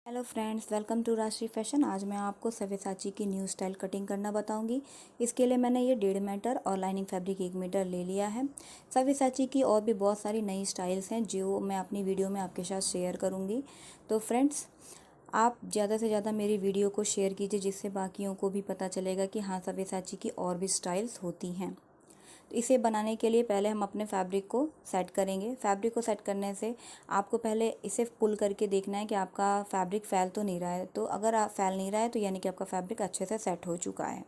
Hello friends, welcome to राशि fashion. आज मैं आपको सव्यसाची की न्यू स्टाइल कटिंग करना बताऊंगी। इसके लिए मैंने ये 1.5 मीटर और लाइनिंग फैब्रिक 1 मीटर ले लिया है। सव्यसाची की और भी बहुत सारी नई स्टाइल्स हैं जो मैं अपनी वीडियो में आपके साथ शेयर करूंगी। तो फ्रेंड्स, आप ज़्यादा से ज़्यादा मेरी वीडियो को शेयर कीजिए, जिससे बाकियों को भी पता चलेगा कि हाँ, सव्यसाची की और भी स्टाइल्स होती हैं। तो इसे बनाने के लिए पहले हम अपने फैब्रिक को सेट करेंगे। फैब्रिक को सेट करने से आपको पहले इसे पुल करके देखना है कि आपका फैब्रिक फैल तो नहीं रहा है। तो अगर आप फैल नहीं रहा है तो यानी कि आपका फैब्रिक अच्छे से सेट हो चुका है।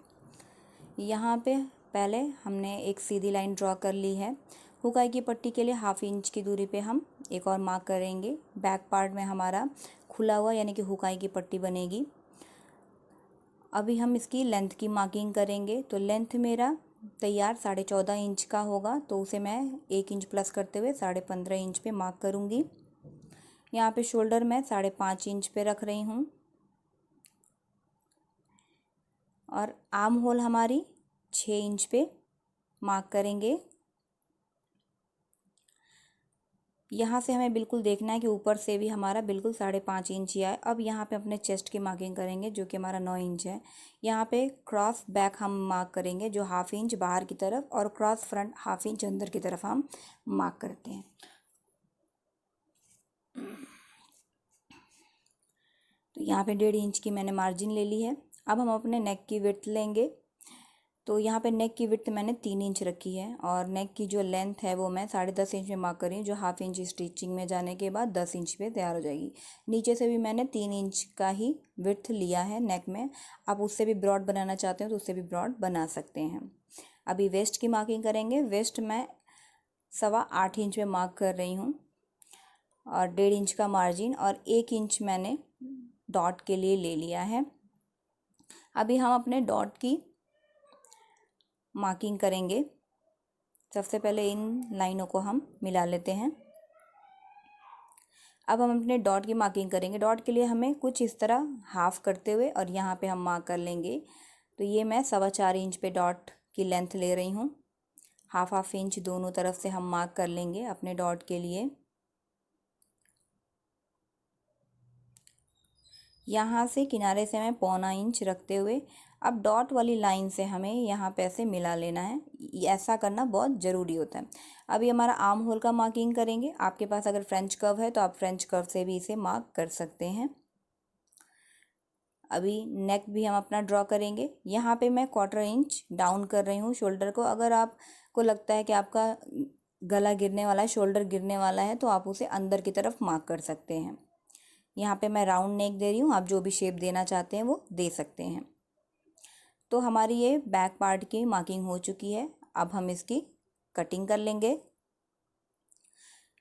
यहाँ पे पहले हमने एक सीधी लाइन ड्रॉ कर ली है। हुकाई की पट्टी के लिए 1/2 इंच की दूरी पे हम एक और मार्क करेंगे। बैक पार्ट में हमारा खुला हुआ यानी कि हुकाई की पट्टी बनेगी। अभी हम इसकी लेंथ की मार्किंग करेंगे। तो लेंथ मेरा तैयार 14.5 इंच का होगा, तो उसे मैं 1 इंच प्लस करते हुए 15.5 इंच पे मार्क करूँगी। यहाँ पे शोल्डर मैं 5.5 इंच पे रख रही हूँ और आर्म होल हमारी 6 इंच पे मार्क करेंगे। यहाँ से हमें बिल्कुल देखना है कि ऊपर से भी हमारा बिल्कुल 5.5 इंच ही आए। अब यहाँ पे अपने चेस्ट की मार्किंग करेंगे जो कि हमारा 9 इंच है। यहाँ पे क्रॉस बैक हम मार्क करेंगे जो 1/2 इंच बाहर की तरफ, और क्रॉस फ्रंट 1/2 इंच अंदर की तरफ हम मार्क करते हैं। तो यहाँ पे 1.5 इंच की मैंने मार्जिन ले ली है। अब हम अपने नेक की विड्थ लेंगे। तो यहाँ पे नेक की विड्थ मैंने 3 इंच रखी है और नेक की जो लेंथ है वो मैं 10.5 इंच में मार्क कर रही हूँ, जो 1/2 इंच स्टिचिंग में जाने के बाद 10 इंच पे तैयार हो जाएगी। नीचे से भी मैंने 3 इंच का ही विड्थ लिया है नेक में। आप उससे भी ब्रॉड बनाना चाहते हो तो उससे भी ब्रॉड बना सकते हैं। अभी वेस्ट की मार्किंग करेंगे। वेस्ट मैं 8.25 इंच में मार्क कर रही हूँ और 1.5 इंच का मार्जिन और 1 इंच मैंने डॉट के लिए ले लिया है। अभी हम अपने डॉट की मार्किंग करेंगे। सबसे पहले इन लाइनों को हम मिला लेते हैं। अब हम अपने डॉट की मार्किंग करेंगे। डॉट के लिए हमें कुछ इस तरह हाफ करते हुए और यहाँ पे हम मार्क कर लेंगे। तो ये मैं 4.25 इंच पे डॉट की लेंथ ले रही हूँ। 1/2 इंच दोनों तरफ से हम मार्क कर लेंगे अपने डॉट के लिए। यहाँ से किनारे से मैं 1.25 इंच रखते हुए अब डॉट वाली लाइन से हमें यहाँ पे ऐसे मिला लेना है। ऐसा करना बहुत ज़रूरी होता है। अभी हमारा आर्म होल का मार्किंग करेंगे। आपके पास अगर फ्रेंच कर्व है तो आप फ्रेंच कर्व से भी इसे मार्क कर सकते हैं। अभी नेक भी हम अपना ड्रॉ करेंगे। यहाँ पे मैं 1/4 इंच डाउन कर रही हूँ शोल्डर को। अगर आपको लगता है कि आपका गला गिरने वाला है, शोल्डर गिरने वाला है, तो आप उसे अंदर की तरफ मार्क कर सकते हैं। यहाँ पे मैं राउंड नेक दे रही हूँ, आप जो भी शेप देना चाहते हैं वो दे सकते हैं। तो हमारी ये बैक पार्ट की मार्किंग हो चुकी है। अब हम इसकी कटिंग कर लेंगे।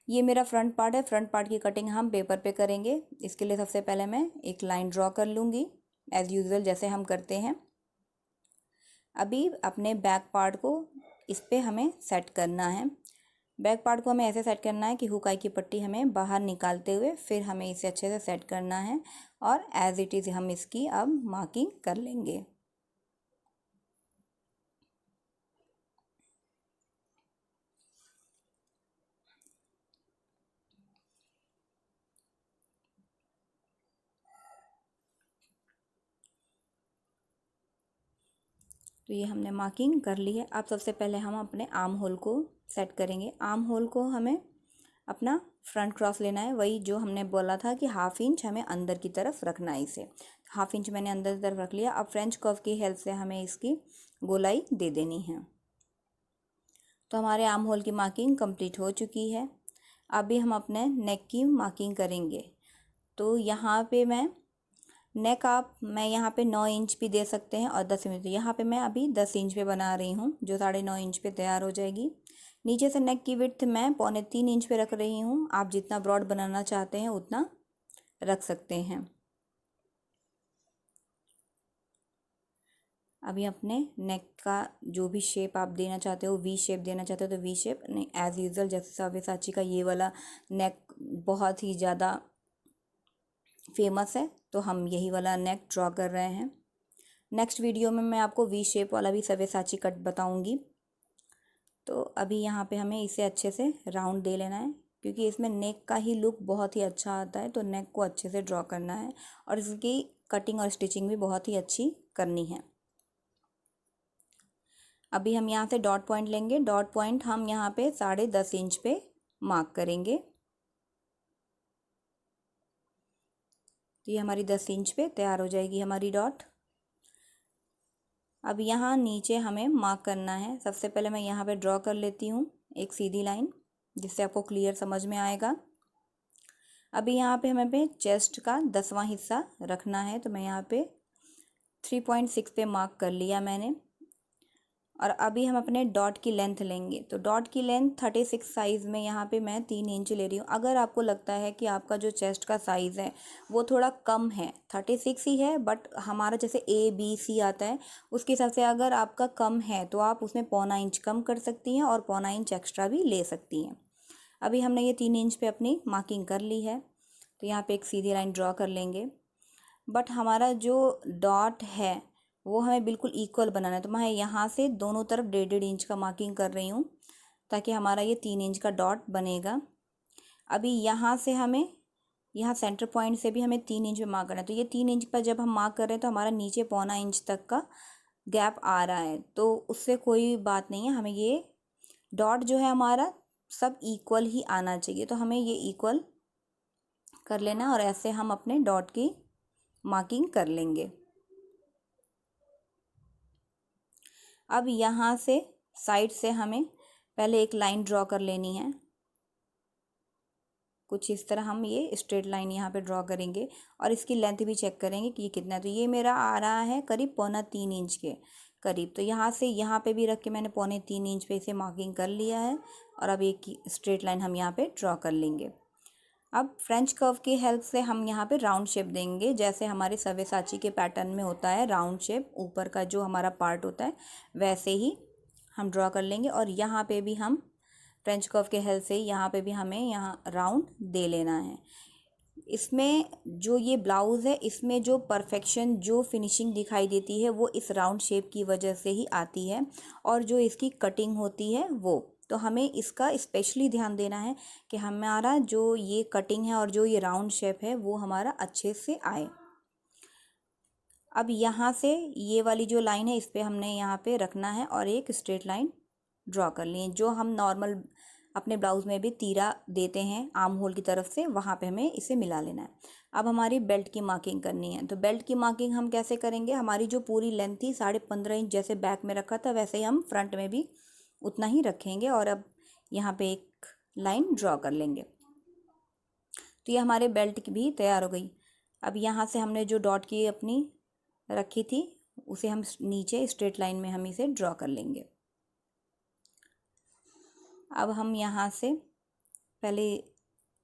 ये मेरा फ्रंट पार्ट है। फ्रंट पार्ट की कटिंग हम पेपर पे करेंगे। इसके लिए सबसे पहले मैं एक लाइन ड्रॉ कर लूँगी एज़ यूजुअल जैसे हम करते हैं। अभी अपने बैक पार्ट को इस पे हमें सेट करना है। बैक पार्ट को हमें ऐसे सेट करना है कि हुकाई की पट्टी हमें बाहर निकालते हुए फिर हमें इसे अच्छे से सेट करना है और एज इट इज़ हम इसकी अब मार्किंग कर लेंगे। तो ये हमने मार्किंग कर ली है। अब सबसे पहले हम अपने आर्म होल को सेट करेंगे। आर्म होल को हमें अपना फ्रंट क्रॉस लेना है, वही जो हमने बोला था कि 1/2 इंच हमें अंदर की तरफ रखना है इसे। 1/2 इंच मैंने अंदर की तरफ रख लिया। अब फ्रेंच कर्व की हेल्प से हमें इसकी गोलाई दे देनी है। तो हमारे आर्म होल की मार्किंग कंप्लीट हो चुकी है। अभी हम अपने नेक की मार्किंग करेंगे। तो यहाँ पे नेक मैं यहाँ पे 9 इंच भी दे सकते हैं और 10 इंच। यहाँ पे मैं अभी 10 इंच पे बना रही हूँ, जो 9.5 इंच पे तैयार हो जाएगी। नीचे से नेक की विड्थ मैं 3.25 इंच पे रख रही हूँ। आप जितना ब्रॉड बनाना चाहते हैं उतना रख सकते हैं। अभी अपने नेक का जो भी शेप आप देना चाहते हो, वी शेप देना चाहते हो तो वी शेप, नहीं एज़ यूजुअल जैसे सव्यसाची का ये वाला नेक बहुत ही ज़्यादा फेमस है, तो हम यही वाला नेक ड्रॉ कर रहे हैं। नेक्स्ट वीडियो में मैं आपको वी शेप वाला भी सव्यसाची कट बताऊंगी। तो अभी यहाँ पे हमें इसे अच्छे से राउंड दे लेना है। क्योंकि इसमें नेक का ही लुक बहुत ही अच्छा आता है, तो नेक को अच्छे से ड्रॉ करना है और इसकी कटिंग और स्टिचिंग भी बहुत ही अच्छी करनी है। अभी हम यहाँ से डॉट पॉइंट लेंगे। डॉट पॉइंट हम यहाँ पे 10.5 इंच पे मार्क करेंगे। तो ये हमारी 10 इंच पे तैयार हो जाएगी हमारी डॉट। अब यहाँ नीचे हमें मार्क करना है। सबसे पहले मैं यहाँ पे ड्रॉ कर लेती हूँ एक सीधी लाइन, जिससे आपको क्लियर समझ में आएगा। अभी यहाँ पे हमें पे चेस्ट का 10वां हिस्सा रखना है, तो मैं यहाँ पे 3.6 पे मार्क कर लिया मैंने। और अभी हम अपने डॉट की लेंथ लेंगे। तो डॉट की लेंथ 36 साइज़ में यहाँ पे मैं 3 इंच ले रही हूँ। अगर आपको लगता है कि आपका जो चेस्ट का साइज़ है वो थोड़ा कम है, 36 ही है, बट हमारा जैसे ABC आता है उसके हिसाब से अगर आपका कम है तो आप उसमें 0.25 इंच कम कर सकती हैं और 0.25 इंच एक्स्ट्रा भी ले सकती हैं। अभी हमने ये 3 इंच पे अपनी मार्किंग कर ली है, तो यहाँ पे एक सीधी लाइन ड्रॉ कर लेंगे। बट हमारा जो डॉट है वो हमें बिल्कुल इक्वल बनाना है, तो मैं यहाँ से दोनों तरफ 1.5 इंच का मार्किंग कर रही हूँ ताकि हमारा ये 3 इंच का डॉट बनेगा। अभी यहाँ से हमें यहाँ सेंटर पॉइंट से भी हमें 3 इंच पे मार्क करना है। तो ये 3 इंच पर जब हम मार्क कर रहे हैं तो हमारा नीचे 0.25 इंच तक का गैप आ रहा है, तो उससे कोई बात नहीं है। हमें ये डॉट जो है हमारा सब इक्वल ही आना चाहिए, तो हमें ये इक्वल कर लेना और ऐसे हम अपने डॉट की मार्किंग कर लेंगे। अब यहाँ से साइड से हमें पहले एक लाइन ड्रॉ कर लेनी है। कुछ इस तरह हम ये स्ट्रेट लाइन यहाँ पे ड्रॉ करेंगे और इसकी लेंथ भी चेक करेंगे कि ये कितना है। तो ये मेरा आ रहा है करीब 0.25 इंच के करीब। तो यहाँ से यहाँ पे भी रख के मैंने 0.25 इंच पे इसे मार्किंग कर लिया है और अब एक स्ट्रेट लाइन हम यहाँ पे ड्रॉ कर लेंगे। अब फ्रेंच कर्व की हेल्प से हम यहाँ पे राउंड शेप देंगे, जैसे हमारे सव्यसाची के पैटर्न में होता है राउंड शेप, ऊपर का जो हमारा पार्ट होता है वैसे ही हम ड्रॉ कर लेंगे। और यहाँ पे भी हम फ्रेंच कर्व के हेल्प से यहाँ पे भी हमें यहाँ राउंड दे लेना है। इसमें जो ये ब्लाउज़ है इसमें जो परफेक्शन, जो फिनिशिंग दिखाई देती है वो इस राउंड शेप की वजह से ही आती है, और जो इसकी कटिंग होती है वो, तो हमें इसका स्पेशली ध्यान देना है कि हमारा जो ये कटिंग है और जो ये राउंड शेप है वो हमारा अच्छे से आए। अब यहाँ से ये वाली जो लाइन है इस पर हमने यहाँ पे रखना है और एक स्ट्रेट लाइन ड्रॉ कर ली है, जो हम नॉर्मल अपने ब्लाउज़ में भी तीरा देते हैं आर्म होल की तरफ से, वहाँ पे हमें इसे मिला लेना है। अब हमारी बेल्ट की मार्किंग करनी है। तो बेल्ट की मार्किंग हम कैसे करेंगे, हमारी जो पूरी लेंथ थी 15.5 इंच जैसे बैक में रखा था वैसे ही हम फ्रंट में भी उतना ही रखेंगे और अब यहाँ पे एक लाइन ड्रॉ कर लेंगे। तो ये हमारे बेल्ट की भी तैयार हो गई। अब यहाँ से हमने जो डॉट की अपनी रखी थी उसे हम नीचे स्ट्रेट लाइन में हम इसे ड्रॉ कर लेंगे। अब हम यहाँ से पहले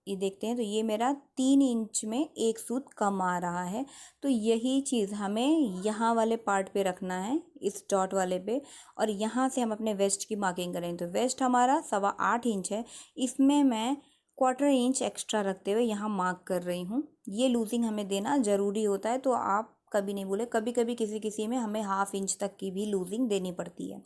ये देखते हैं, तो ये मेरा 3 इंच में एक सूत कम आ रहा है, तो यही चीज़ हमें यहाँ वाले पार्ट पे रखना है, इस डॉट वाले पे, और यहाँ से हम अपने वेस्ट की मार्किंग करें। तो वेस्ट हमारा 8.25 इंच है, इसमें मैं 1/4 इंच एक्स्ट्रा रखते हुए यहाँ मार्क कर रही हूँ। ये लूजिंग हमें देना ज़रूरी होता है, तो आप कभी नहीं बोले, कभी कभी किसी किसी में हमें 1/2 इंच तक की भी लूजिंग देनी पड़ती है।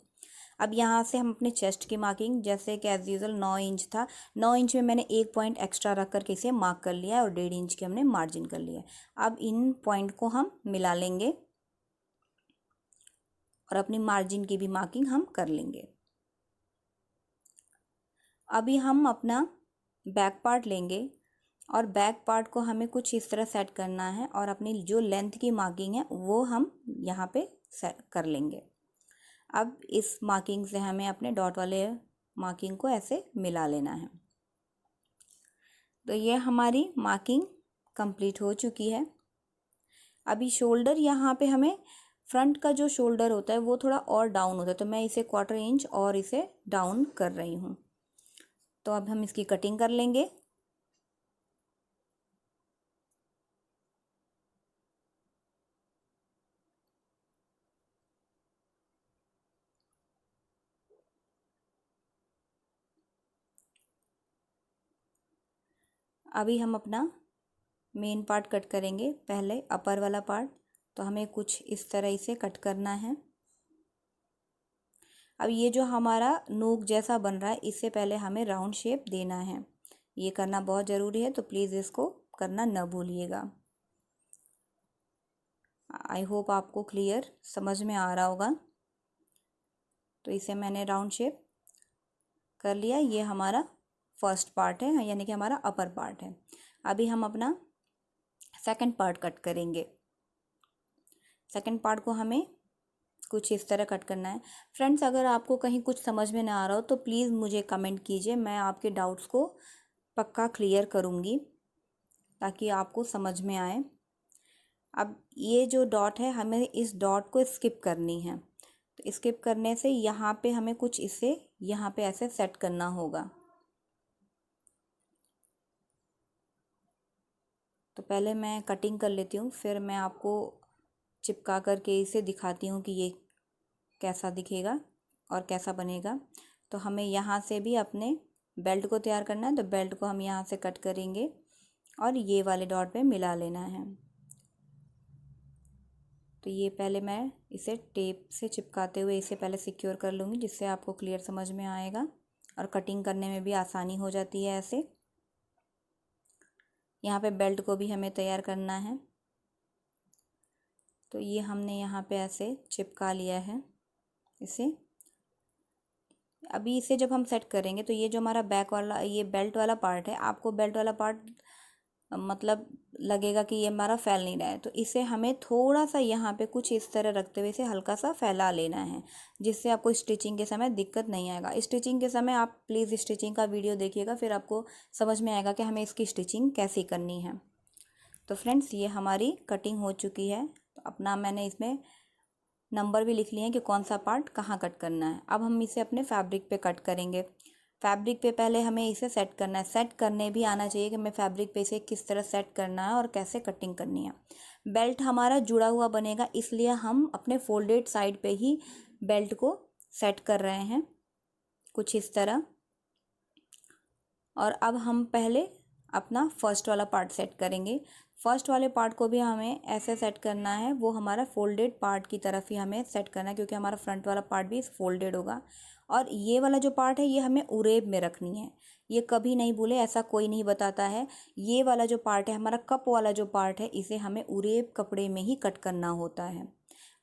अब यहाँ से हम अपने चेस्ट की मार्किंग, जैसे कि एज यूजल 9 इंच था, 9 इंच में मैंने एक पॉइंट एक्स्ट्रा रख करके इसे मार्क कर लिया है और 1.5 इंच की हमने मार्जिन कर लिया है। अब इन पॉइंट को हम मिला लेंगे और अपनी मार्जिन की भी मार्किंग हम कर लेंगे। अभी हम अपना बैक पार्ट लेंगे और बैक पार्ट को हमें कुछ इस तरह सेट करना है और अपनी जो लेंथ की मार्किंग है वो हम यहाँ पे सेट कर लेंगे। अब इस मार्किंग से हमें अपने डॉट वाले मार्किंग को ऐसे मिला लेना है। तो ये हमारी मार्किंग कंप्लीट हो चुकी है। अभी शोल्डर, यहाँ पे हमें फ्रंट का जो शोल्डर होता है वो थोड़ा और डाउन होता है, तो मैं इसे 1/4 इंच और इसे डाउन कर रही हूँ। तो अब हम इसकी कटिंग कर लेंगे। अभी हम अपना मेन पार्ट कट करेंगे, पहले अपर वाला पार्ट, तो हमें कुछ इस तरह इसे कट करना है। अब ये जो हमारा नोक जैसा बन रहा है इससे पहले हमें राउंड शेप देना है। ये करना बहुत ज़रूरी है, तो प्लीज़ इसको करना न भूलिएगा। आई होप आपको क्लियर समझ में आ रहा होगा। तो इसे मैंने राउंड शेप कर लिया। ये हमारा फर्स्ट पार्ट है, यानी कि हमारा अपर पार्ट है। अभी हम अपना सेकंड पार्ट कट करेंगे। सेकंड पार्ट को हमें कुछ इस तरह कट करना है। फ्रेंड्स, अगर आपको कहीं कुछ समझ में ना आ रहा हो तो प्लीज़ मुझे कमेंट कीजिए, मैं आपके डाउट्स को पक्का क्लियर करूँगी ताकि आपको समझ में आए। अब ये जो डॉट है, हमें इस डॉट को स्किप करनी है। तो स्किप करने से यहाँ पे हमें कुछ इसे यहाँ पे ऐसे सेट करना होगा। तो पहले मैं कटिंग कर लेती हूँ, फिर मैं आपको चिपका करके इसे दिखाती हूँ कि ये कैसा दिखेगा और कैसा बनेगा। तो हमें यहाँ से भी अपने बेल्ट को तैयार करना है। तो बेल्ट को हम यहाँ से कट करेंगे और ये वाले डॉट पे मिला लेना है। तो ये पहले मैं इसे टेप से चिपकाते हुए इसे पहले सिक्योर कर लूँगी, जिससे आपको क्लियर समझ में आएगा और कटिंग करने में भी आसानी हो जाती है। ऐसे यहाँ पे बेल्ट को भी हमें तैयार करना है। तो ये हमने यहाँ पे ऐसे चिपका लिया है इसे। अभी इसे जब हम सेट करेंगे तो ये जो हमारा बैक वाला ये बेल्ट वाला पार्ट है, आपको बेल्ट वाला पार्ट मतलब लगेगा कि ये हमारा फैल नहीं रहा है, तो इसे हमें थोड़ा सा यहाँ पे कुछ इस तरह रखते हुए इसे हल्का सा फैला लेना है, जिससे आपको स्टिचिंग के समय दिक्कत नहीं आएगा। स्टिचिंग के समय आप प्लीज़ स्टिचिंग का वीडियो देखिएगा, फिर आपको समझ में आएगा कि हमें इसकी स्टिचिंग कैसे करनी है। तो फ्रेंड्स, ये हमारी कटिंग हो चुकी है। तो अपना मैंने इसमें नंबर भी लिख लिए हैं कि कौन सा पार्ट कहाँ कट करना है। अब हम इसे अपने फैब्रिक पे कट करेंगे। फैब्रिक पे पहले हमें इसे सेट करना है। सेट करने भी आना चाहिए कि हमें फैब्रिक पे इसे किस तरह सेट करना है और कैसे कटिंग करनी है। बेल्ट हमारा जुड़ा हुआ बनेगा, इसलिए हम अपने फोल्डेड साइड पे ही बेल्ट को सेट कर रहे हैं कुछ इस तरह। और अब हम पहले अपना फर्स्ट वाला पार्ट सेट करेंगे। फर्स्ट वाले पार्ट को भी हमें ऐसे सेट करना है, वो हमारा फोल्डेड पार्ट की तरफ ही हमें सेट करना है, क्योंकि हमारा फ्रंट वाला पार्ट भी फोल्डेड होगा। और ये वाला जो पार्ट है ये हमें उरेब में रखनी है। ये कभी नहीं भूले, ऐसा कोई नहीं बताता है। ये वाला जो पार्ट है, हमारा कप वाला जो पार्ट है, इसे हमें उरेब कपड़े में ही कट करना होता है।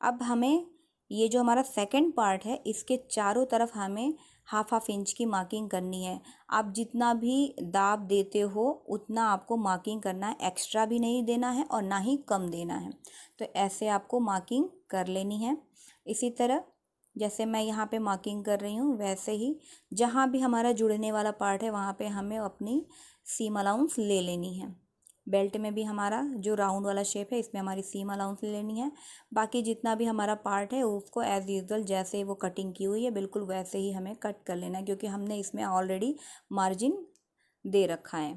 अब हमें ये जो हमारा सेकंड पार्ट है, इसके चारों तरफ हमें हाफ इंच की मार्किंग करनी है। आप जितना भी दाब देते हो उतना आपको मार्किंग करना है, एक्स्ट्रा भी नहीं देना है और ना ही कम देना है। तो ऐसे आपको मार्किंग कर लेनी है। इसी तरह जैसे मैं यहाँ पे मार्किंग कर रही हूँ, वैसे ही जहाँ भी हमारा जुड़ने वाला पार्ट है वहाँ पे हमें अपनी सीम अलाउंस ले लेनी है। बेल्ट में भी हमारा जो राउंड वाला शेप है, इसमें हमारी सीम अलाउंस ले लेनी है। बाकी जितना भी हमारा पार्ट है उसको एज़ यूजुअल जैसे वो कटिंग की हुई है बिल्कुल वैसे ही हमें कट कर लेना है, क्योंकि हमने इसमें ऑलरेडी मार्जिन दे रखा है।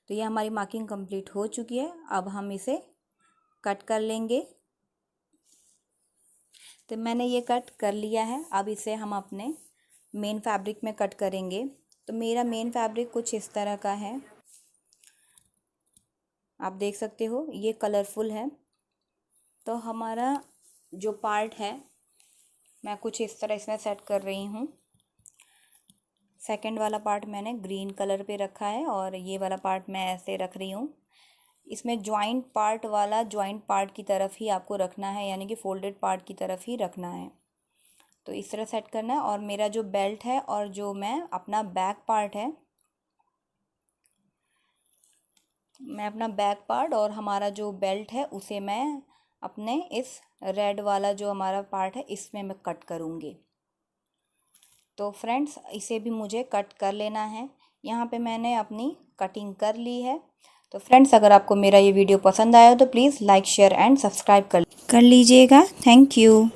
तो ये हमारी मार्किंग कंप्लीट हो चुकी है। अब हम इसे कट कर लेंगे। तो मैंने ये कट कर लिया है। अब इसे हम अपने मेन फैब्रिक में कट करेंगे। तो मेरा मेन फैब्रिक कुछ इस तरह का है, आप देख सकते हो, ये कलरफुल है। तो हमारा जो पार्ट है मैं कुछ इस तरह इसमें सेट कर रही हूँ। सेकंड वाला पार्ट मैंने ग्रीन कलर पे रखा है और ये वाला पार्ट मैं ऐसे रख रही हूँ। इसमें जॉइंट पार्ट वाला जॉइंट पार्ट की तरफ ही आपको रखना है, यानी कि फोल्डेड पार्ट की तरफ ही रखना है। तो इस तरह सेट करना है। और मेरा जो बेल्ट है और जो मैं अपना बैक पार्ट है, मैं अपना बैक पार्ट और हमारा जो बेल्ट है उसे मैं अपने इस रेड वाला जो हमारा पार्ट है इसमें मैं कट करूँगी। तो फ्रेंड्स, इसे भी मुझे कट कर लेना है। यहाँ पे मैंने अपनी कटिंग कर ली है। तो फ्रेंड्स, अगर आपको मेरा ये वीडियो पसंद आया तो please like share and subscribe कर लीजिएगा। Thank you.